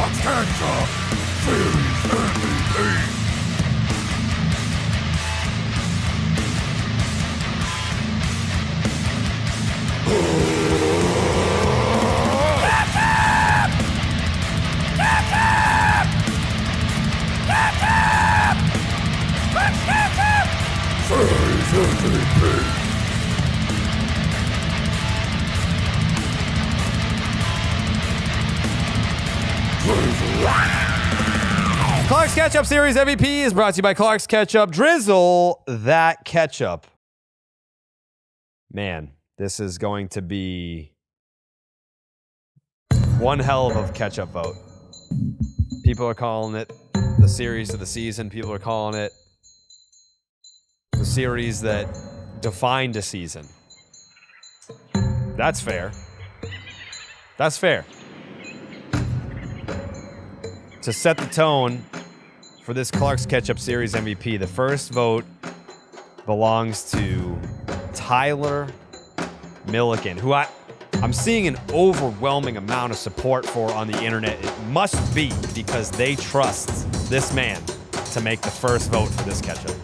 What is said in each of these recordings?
Ketchup Series MVP. Klarks Ketchup Series MVP is brought to you by Klarks Ketchup. Drizzle that ketchup. Man, this is going to be one hell of a ketchup vote. People are calling it the series of the season. People are calling it the series that defined a season. That's fair. That's fair. To set the tone for this Klarks Ketchup Series MVP, the first vote belongs to Tyler Milliken, who I'm seeing an overwhelming amount of support for on the internet. It must be because they trust this man to make the first vote for this ketchup.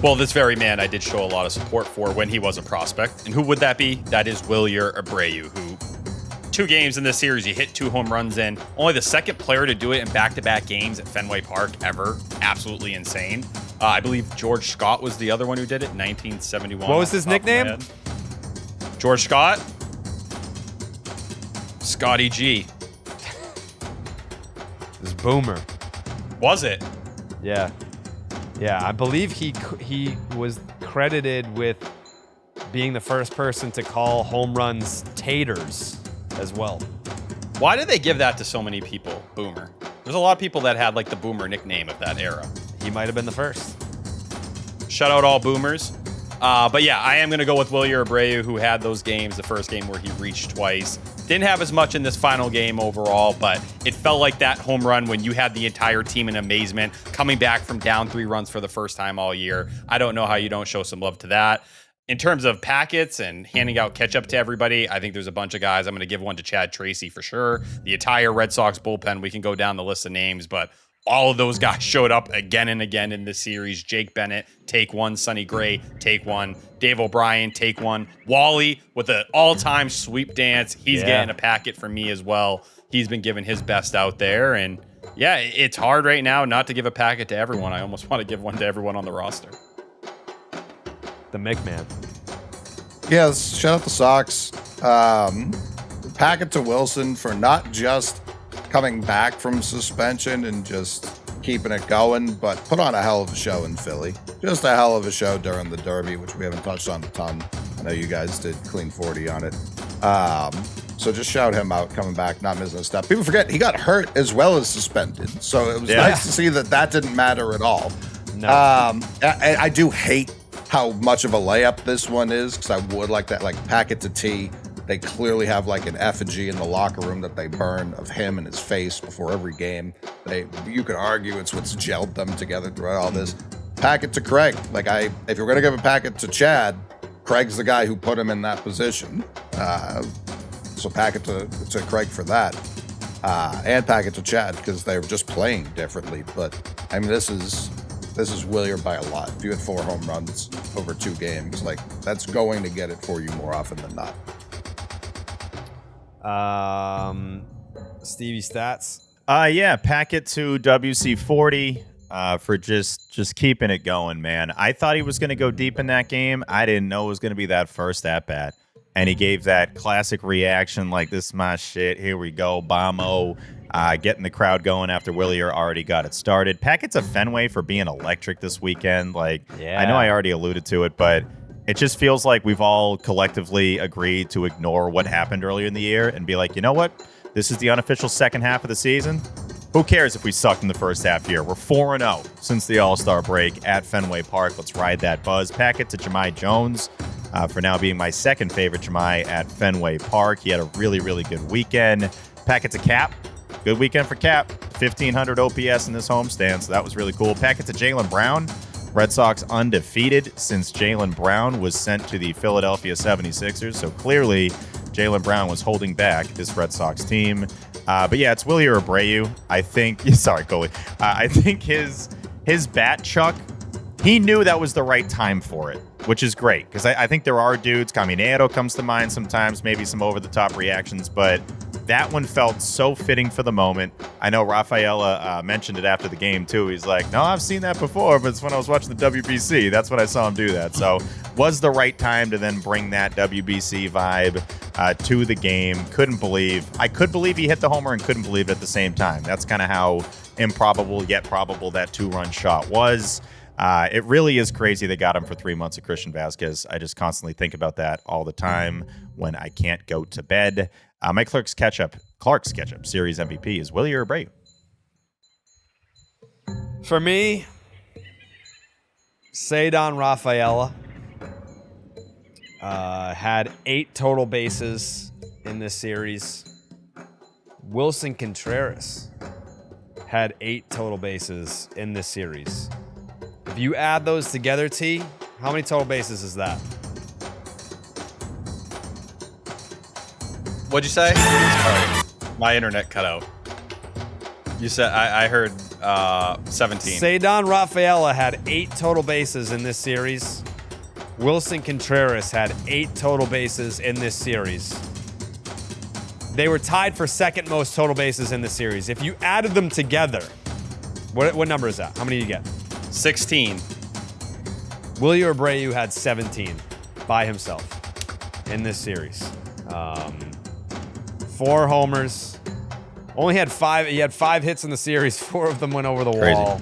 Well, this very man I did show a lot of support for when he was a prospect. And who would that be? That is Wilyer Abreu, who 2 games in this series, he hit 2 home runs in. Only the second player to do it in back-to-back games at Fenway Park ever. Absolutely insane. I believe George Scott was the other one who did it in 1971. What was his nickname? George Scott? Scotty G. It was Boomer. Was it? Yeah. Yeah, I believe he was credited with being the first person to call home runs taters as well. Why did they give that to so many people, Boomer? There's a lot of people that had like the Boomer nickname of that era. He might have been the first. Shout out all Boomers. But yeah, I am going to go with Wilyer Abreu, who had those games, the first game where he reached twice. Didn't have as much in this final game overall, but it felt like that home run when you had the entire team in amazement, coming back from down 3 runs for the first time all year. I don't know how you don't show some love to that. In terms of packets and handing out ketchup to everybody, I think there's a bunch of guys. I'm going to give one to Chad Tracy for sure. The entire Red Sox bullpen, we can go down the list of names, but all of those guys showed up again and again in this series. Jake Bennett, take one. Sonny Gray, take one. Dave O'Brien, take one. Wally with an all-time sweep dance. He's getting a packet from me as well. He's been giving his best out there. And yeah, it's hard right now not to give a packet to everyone. I almost want to give one to everyone on the roster. The McMahon. Yeah, shout out the Sox. Packet to Wilson for not just coming back from suspension and just keeping it going, but put on a hell of a show in Philly. Just a hell of a show during the Derby, which we haven't touched on a ton. I know you guys did clean 40 on it. So just shout him out coming back, not missing a step. People forget he got hurt as well as suspended. So it was nice to see that didn't matter at all. No. I do hate how much of a layup this one is, because I would like that, like Packet to T. They clearly have like an effigy in the locker room that they burn of him and his face before every game. You could argue it's what's gelled them together throughout all this. Packet to Craig. If you're gonna give a packet to Chad, Craig's the guy who put him in that position. So packet to Craig for that, and packet to Chad because they're just playing differently. But I mean, this is Wilyer by a lot. If you had 4 home runs over 2 games, that's going to get it for you more often than not. Stevie stats. Yeah, packet to WC40 for just keeping it going, man. I thought he was going to go deep in that game. I didn't know it was going to be that first at bat. And he gave that classic reaction like, this is my shit. Here we go. Bomb-o. Getting the crowd going after Wilyer already got it started. Packets of Fenway for being electric this weekend. I know I already alluded to it, but it just feels like we've all collectively agreed to ignore what happened earlier in the year and be like, you know what? This is the unofficial second half of the season. Who cares if we sucked in the first half here? We're 4-0 since the All-Star break at Fenway Park. Let's ride that buzz. Packet to Jahmai Jones for now being my second favorite Jahmai at Fenway Park. He had a really, really good weekend. Packet to Cap. Good weekend for Cap. 1,500 OPS in this homestand, so that was really cool. Packet to Jaylen Brown. Red Sox undefeated since Jaylen Brown was sent to the Philadelphia 76ers, so clearly Jaylen Brown was holding back this Red Sox team. But yeah, it's Willie or Abreu. I think. Sorry, goalie. I think his bat chuck. He knew that was the right time for it, which is great because I think there are dudes. Caminero comes to mind sometimes, maybe some over the top reactions, but that one felt so fitting for the moment. I know Rafaela mentioned it after the game too. He's like, "No, I've seen that before, but it's when I was watching the WBC. That's when I saw him do that." So was the right time to then bring that WBC vibe to the game. I could believe he hit the homer and couldn't believe it at the same time. That's kind of how improbable yet probable that 2-run shot was. It really is crazy they got him for 3 months of Christian Vasquez. I just constantly think about that all the time when I can't go to bed. My Klarks Ketchup Series MVP is Willie or Abreu. For me, Cedar Rafaela had 8 total bases in this series. Wilson Contreras had 8 total bases in this series. If you add those together, T, how many total bases is that? What'd you say? Sorry, my internet cut out. You said I heard 17. Cedar Rafaela had 8 total bases in this series. Wilson Contreras had 8 total bases in this series. They were tied for second most total bases in the series. If you added them together, what number is that? How many do you get? 16. Willie Abreu had 17 by himself in this series. 4 homers. Only had 5. He had 5 hits in the series. 4 of them went over the wall.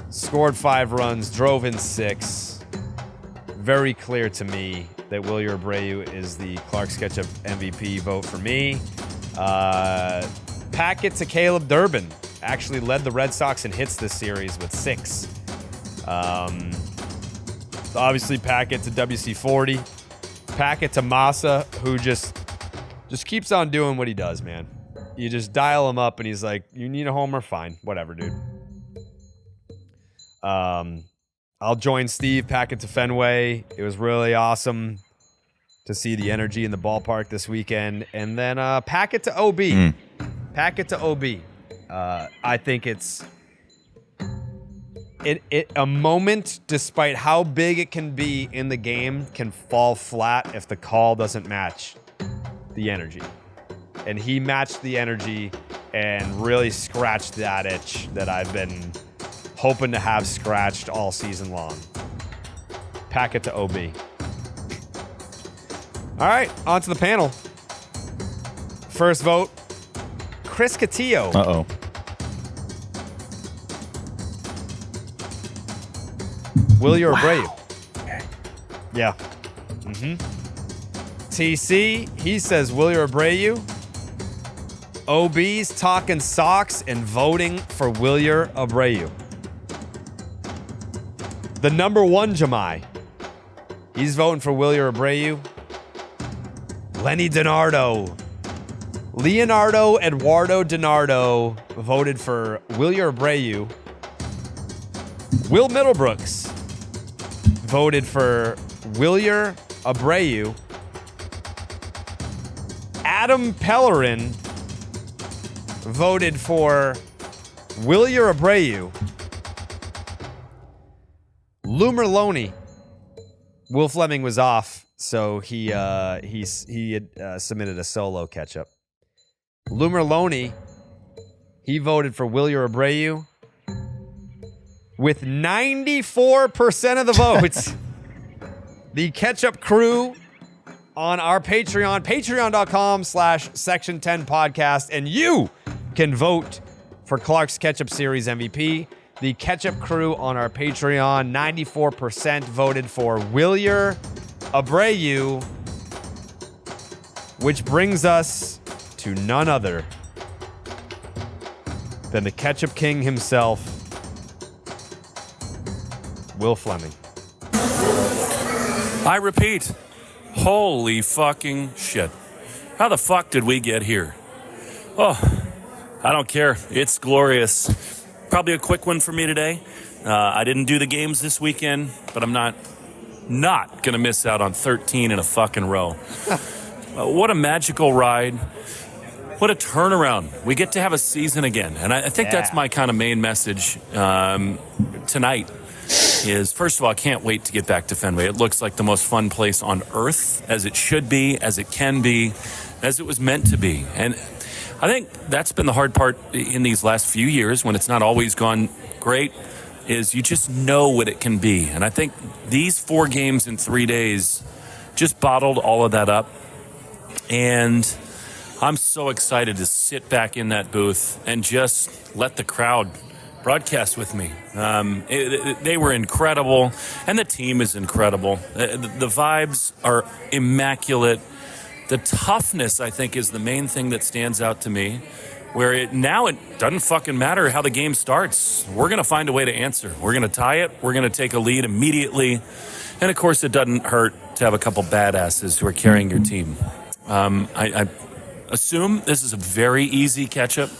Scored 5 runs. Drove in 6. Very clear to me that Willie Abreu is the Klarks Ketchup MVP vote for me. Packet to Caleb Durbin. Actually led the Red Sox in hits this series with 6. Obviously, Packet to WC40. Packet to Massa, who just keeps on doing what he does, man. You just dial him up, and he's like, you need a homer? Fine. Whatever, dude. I'll join Steve. Packet to Fenway. It was really awesome to see the energy in the ballpark this weekend. And then Packet to OB. Packet to OB. I think it's a moment, despite how big it can be in the game, can fall flat if the call doesn't match the energy. And he matched the energy and really scratched that itch that I've been hoping to have scratched all season long. Packet to OB. All right, on to the panel. First vote, Chris Cotillo. Uh-oh. Willie or Abreu? Yeah. TC, he says Willie or Abreu. OB's talking socks and voting for Willie or Abreu. The number 1 Jamai, he's voting for Willie or Abreu. Lenny DiNardo. Leonardo Eduardo DiNardo voted for Willie or Abreu. Will Middlebrooks voted for Willie or Abreu. Adam Pellerin voted for Willie or Abreu. Lou Merloni. Will Fleming was off, so he had submitted a solo catch-up. Lou Merloni, he voted for Willie or Abreu with 94% of the votes. The Ketchup crew on our Patreon, patreon.com/Section10podcast, and you can vote for Klarks Ketchup Series MVP. The Ketchup crew on our Patreon, 94% voted for Willie Abreu, which brings us to none other than the Ketchup King himself, Will Fleming. I repeat, holy fucking shit. How the fuck did we get here? Oh, I don't care. It's glorious. Probably a quick one for me today. I didn't do the games this weekend, but I'm not going to miss out on 13 in a fucking row. What a magical ride. What a turnaround. We get to have a season again. And I think that's my kind of main message tonight is, first of all, I can't wait to get back to Fenway. It looks like the most fun place on earth, as it should be, as it can be, as it was meant to be. And I think that's been the hard part in these last few years when it's not always gone great, is you just know what it can be. And I think these 4 games in 3 days just bottled all of that up. And I'm so excited to sit back in that booth and just let the crowd broadcast with me. They were incredible, and the team is incredible. The vibes are immaculate. The toughness, I think, is the main thing that stands out to me, where it doesn't fucking matter how the game starts. We're going to find a way to answer. We're going to tie it. We're going to take a lead immediately. And, of course, it doesn't hurt to have a couple badasses who are carrying your team. I assume this is a very easy catch-up.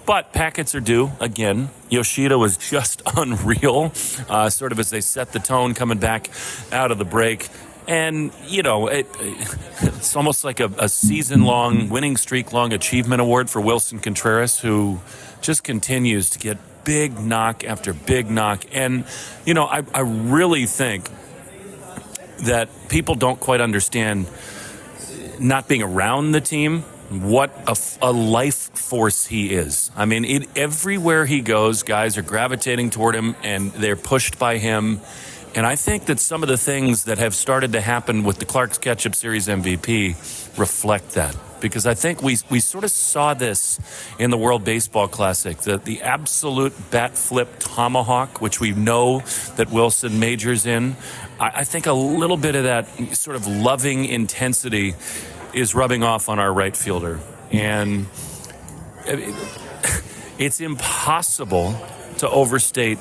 But packets are due again. Yoshida was just unreal, sort of as they set the tone coming back out of the break. And, it's almost like a season-long, winning streak-long achievement award for Wilson Contreras, who just continues to get big knock after big knock. And, I really think that people don't quite understand, not being around the team, what a life force he is. I mean, everywhere he goes, guys are gravitating toward him and they're pushed by him. And I think that some of the things that have started to happen with the Klarks Ketchup Series MVP reflect that. Because I think we sort of saw this in the World Baseball Classic, the absolute bat flip tomahawk, which we know that Wilson majors in. I think a little bit of that sort of loving intensity is rubbing off on our right fielder. And it's impossible to overstate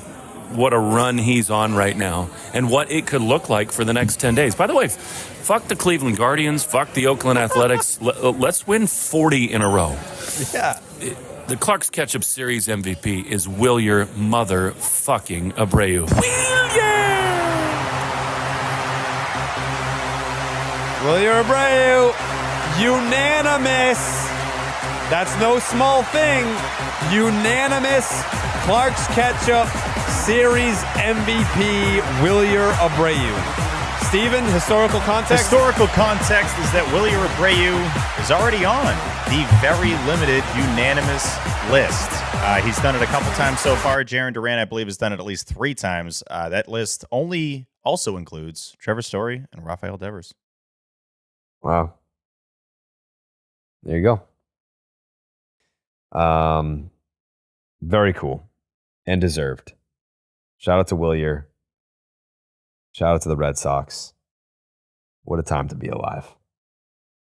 what a run he's on right now and what it could look like for the next 10 days. By the way, fuck the Cleveland Guardians, fuck the Oakland Athletics. Let's win 40 in a row. Yeah. The Klarks Ketchup Series MVP is Wilyer motherfucking Abreu. Wilyer Abreu, unanimous. That's no small thing. Unanimous Klarks Ketchup Series MVP, Wilyer Abreu. Steven, historical context? Historical context is that Wilyer Abreu is already on the very limited unanimous list. He's done it a couple times so far. Jarren Duran, I believe, has done it at least 3 times. That list also includes Trevor Story and Rafael Devers. Wow. There you go. Very cool and deserved. Shout out to Wilyer. Shout out to the Red Sox. What a time to be alive.